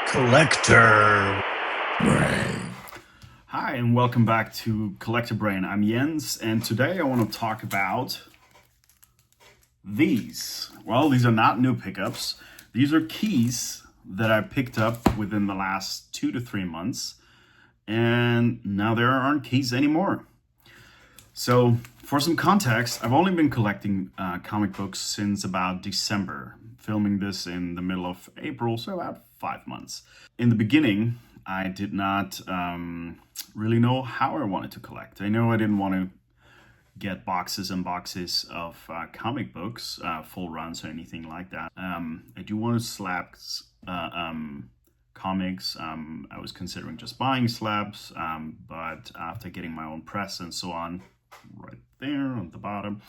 Collector Brain. Hi, and welcome back to Collector Brain. I'm Jens, and today I want to talk about these. Well, these are not new pickups. These are keys that I picked up within the last 2 to 3 months, and now there aren't keys anymore. So, for some context, I've only been collecting comic books since about December, filming this in the middle of April, so about 5 months. In the beginning, I did not really know how I wanted to collect. I know I didn't want to get boxes and boxes of comic books, full runs or anything like that. I do want to slab comics. I was considering just buying slabs, but after getting my own press and so on, right there on the bottom,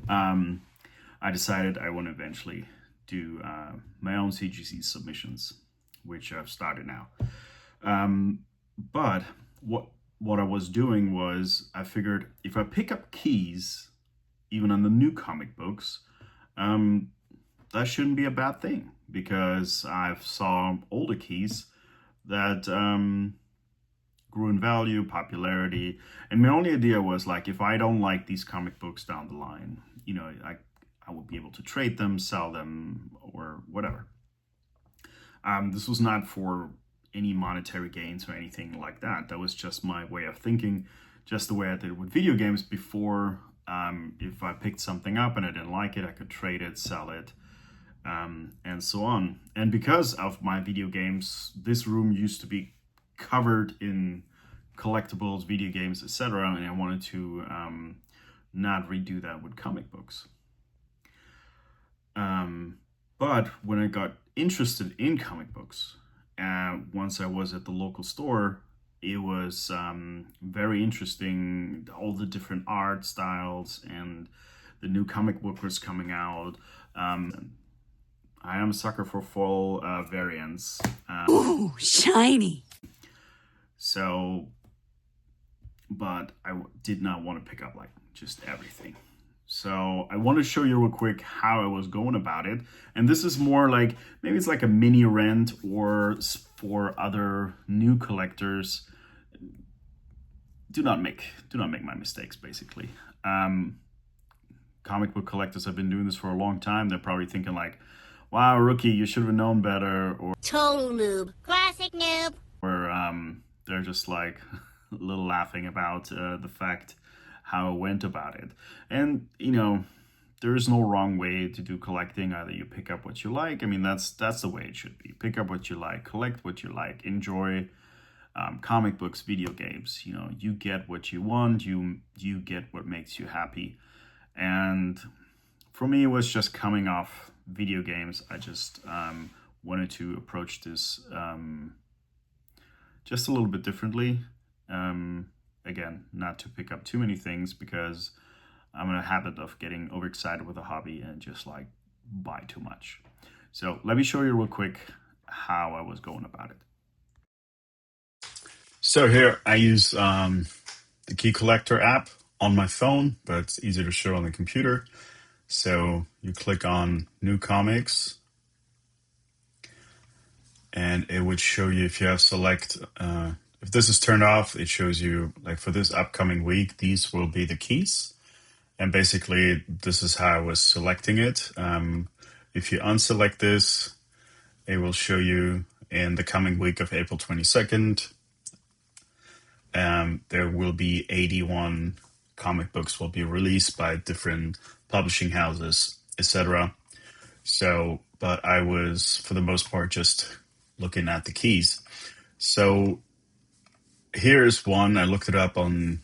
I decided I want to eventually do my own CGC submissions, which I've started now. But what I was doing was I figured if I pick up keys, even on the new comic books, that shouldn't be a bad thing, because I've saw older keys that grew in value, popularity, and my only idea was like, if I don't like these comic books down the line, I would be able to trade them, sell them, or whatever. This was not for any monetary gains or anything like that. That was just my way of thinking, just the way I did it with video games before. If I picked something up and I didn't like it, I could trade it, sell it, and so on. And because of my video games, this room used to be covered in collectibles, video games, etc. And I wanted to not redo that with comic books. But when I got interested in comic books, once I was at the local store, it was very interesting, all the different art styles, and the new comic book was coming out. I am a sucker for full variants. Ooh, shiny. So, but I did not want to pick up like just everything. So I want to show you real quick how I was going about it. And this is more like, maybe it's like a mini rent or for other new collectors. Do not make my mistakes, basically. Comic book collectors have been doing this for a long time. They're probably thinking like, wow, rookie, you should have known better. Or Total noob. Classic noob. Or they're just like a little laughing about the fact how I went about it. And there is no wrong way to do collecting. Either you pick up what you like. I mean, that's the way it should be. Pick up what you like, collect what you like, enjoy comic books, video games. You get what you want. You get what makes you happy. And for me, it was just coming off video games. I just wanted to approach this just a little bit differently. Again, not to pick up too many things, because I'm in a habit of getting overexcited with a hobby and just like buy too much. So let me show you real quick how I was going about it. So here I use the Key Collector app on my phone, but it's easier to show on the computer. So you click on New Comics, and it would show you, if you have select, if this is turned off, it shows you like for this upcoming week, these will be the keys. And basically this is how I was selecting it. If you unselect this, it will show you in the coming week of April 22nd. There will be 81 comic books will be released by different publishing houses, etc. So, but I was, for the most part, just looking at the keys. So here's one. I looked it up on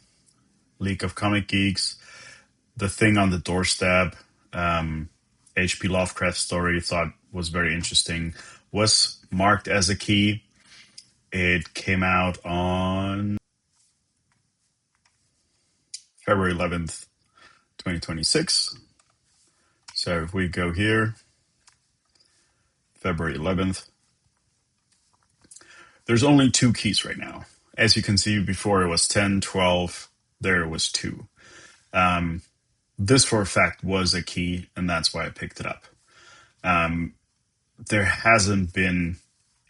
League of Comic Geeks. The Thing on the Doorstep, H.P. Lovecraft story, thought was very interesting. Was marked as a key. It came out on February 11th, 2026. So if we go here, February 11th, there's only 2 keys right now. As you can see, before it was 10, 12, there it was 2. This for a fact was a key, and that's why I picked it up. There hasn't been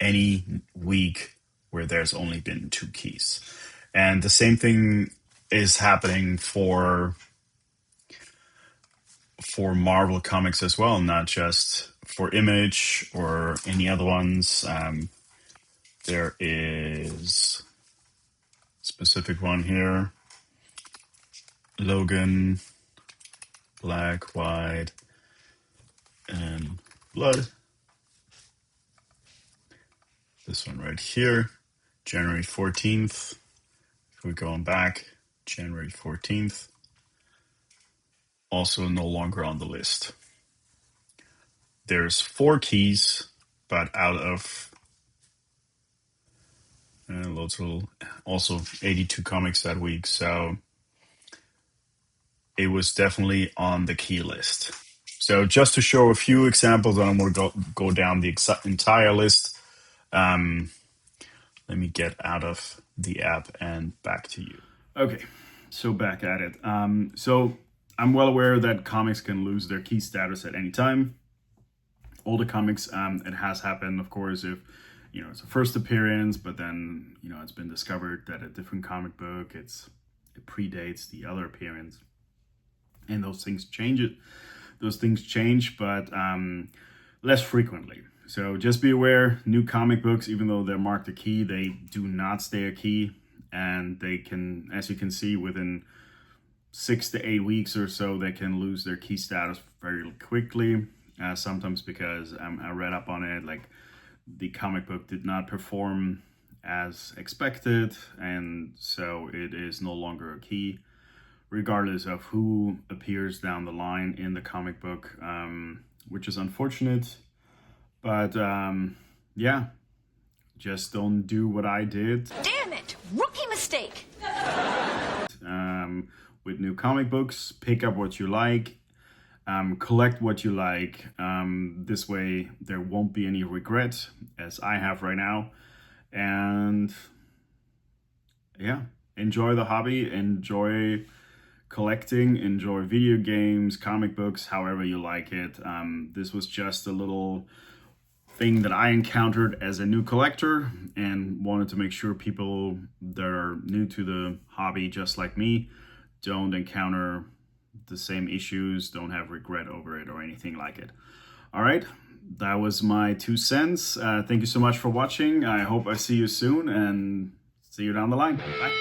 any week where there's only been 2 keys. And the same thing is happening for Marvel Comics as well, not just for Image or any other ones. There is a specific one here. Logan, Black, White, and Blood. This one right here, January 14th. If we're going back, January 14th. Also no longer on the list. There's 4 keys, but out of also 82 comics that week, so it was definitely on the key list. So just to show a few examples, and I'm going to go down the entire list. Let me get out of the app and back to you. Okay, so back at it. So I'm well aware that comics can lose their key status at any time. All the comics, it has happened, of course, if it's a first appearance, but then it's been discovered that a different comic book it predates the other appearance, and those things change, but less frequently. So just be aware, new comic books, even though they're marked a key, they do not stay a key, and they can, as you can see, within 6 to 8 weeks or so, they can lose their key status very quickly. Sometimes because I read up on it, like the comic book did not perform as expected, and so it is no longer a key, regardless of who appears down the line in the comic book, which is unfortunate. But yeah, just don't do what I did. Damn it! Rookie mistake! With new comic books, pick up what you like. Collect what you like. This way there won't be any regret, as I have right now. And yeah, enjoy the hobby, enjoy collecting, enjoy video games, comic books, however you like it. This was just a little thing that I encountered as a new collector, and wanted to make sure people that are new to the hobby just like me don't encounter the same issues, don't have regret over it or anything like it. All right, that was my 2 cents. Thank you so much for watching. I hope I see you soon, and see you down the line. Bye.